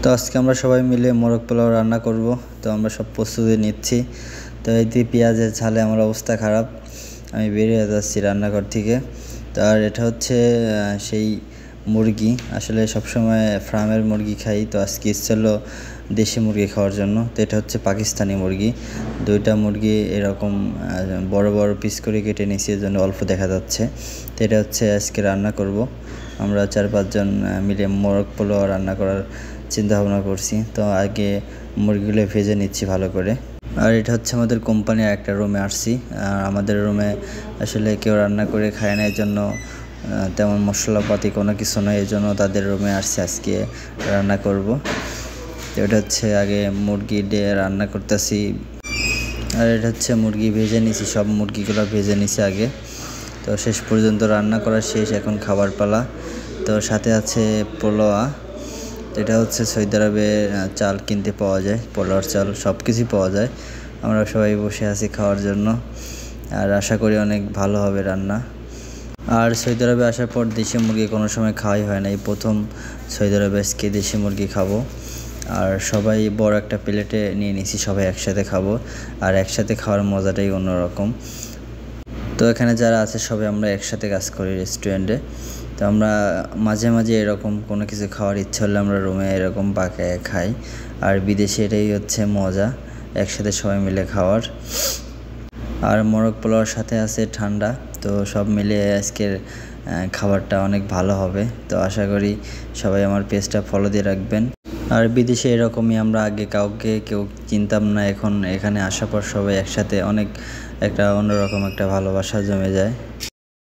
তো আজকে আমরা সবাই মিলে মোরগ পোলাও রান্না করব। তো আমরা সব প্রস্তুতি নিচ্ছি। তো এই দিয়ে পেঁয়াজের ঝালে আমার অবস্থা খারাপ, আমি বেরিয়ে যাচ্ছি রান্নাঘর থেকে। তো আর এটা হচ্ছে সেই মুরগি, আসলে সবসময় ফার্মের মুরগি খাই, তো আজকে ইচ্ছে হলো দেশি মুরগি খাওয়ার জন্য। তো এটা হচ্ছে পাকিস্তানি মুরগি, দুইটা মুরগি এরকম বড় বড় পিস করে কেটে নিয়েছি, এর জন্য অল্প দেখা যাচ্ছে। তো এটা হচ্ছে আজকে রান্না করব। আমরা 4-5 জন মিলে মোরগ পোলাও রান্না করার চিন্তা ভাবনা করছি। তো আগে মুরগিগুলো ভেজে নিচ্ছি ভালো করে। আর এটা হচ্ছে আমাদের কোম্পানির একটা রুমে আসছি। আর আমাদের রুমে আসলে কেউ রান্না করে খায় না, এই জন্য তেমন মশলাপাতি কোনো কিছু নয়, এই জন্য তাদের রুমে আসছি আজকে রান্না করব। তো এটা হচ্ছে আগে মুরগি দিয়ে রান্না করতেছি। আর এটা হচ্ছে মুরগি ভেজে নিছি, সব মুরগিগুলো ভেজে নিছি আগে। তো শেষ পর্যন্ত রান্না করা শেষ, এখন খাবার পালা। তো সাথে আছে পোলোয়া। এটা হচ্ছে সৌদি আরবে চাল কিনতে পাওয়া যায়, পোলাওর চাল সব কিছুই পাওয়া যায়। আমরা সবাই বসে আছি খাওয়ার জন্য, আর আশা করি অনেক ভালো হবে রান্না। আর সৌদি আরবে আসার পর দেশি মুরগি কোনো সময় খাওয়াই হয় না, এই প্রথম সৌদি আরবে আজকে দেশি মুরগি খাবো। আর সবাই বড় একটা প্লেটে নিয়ে নিছি, সবাই একসাথে খাবো। আর একসাথে খাওয়ার মজাটাই অন্যরকম। তো এখানে যারা আছে সবাই আমরা একসাথে কাজ করি রেস্টুরেন্টে। তো আমরা মাঝে মাঝে এরকম কোনো কিছু খাওয়ার ইচ্ছা হলে আমরা রুমে এরকম পাকায় খাই। আর বিদেশে এটাই হচ্ছে মজা, একসাথে সবাই মিলে খাওয়ার। আর মোরগ পোলাওর সাথে আছে ঠান্ডা। তো সব মিলে আজকের খাবারটা অনেক ভালো হবে। তো আশা করি সবাই আমার পেজটা ফলো দিয়ে রাখবেন। আর বিদেশে এরকমই, আমরা আগে কাউকে কেউ চিনতাম না, এখন এখানে আসার পর সবাই একসাথে অনেক একটা অন্যরকম একটা ভালোবাসা জমে যায়।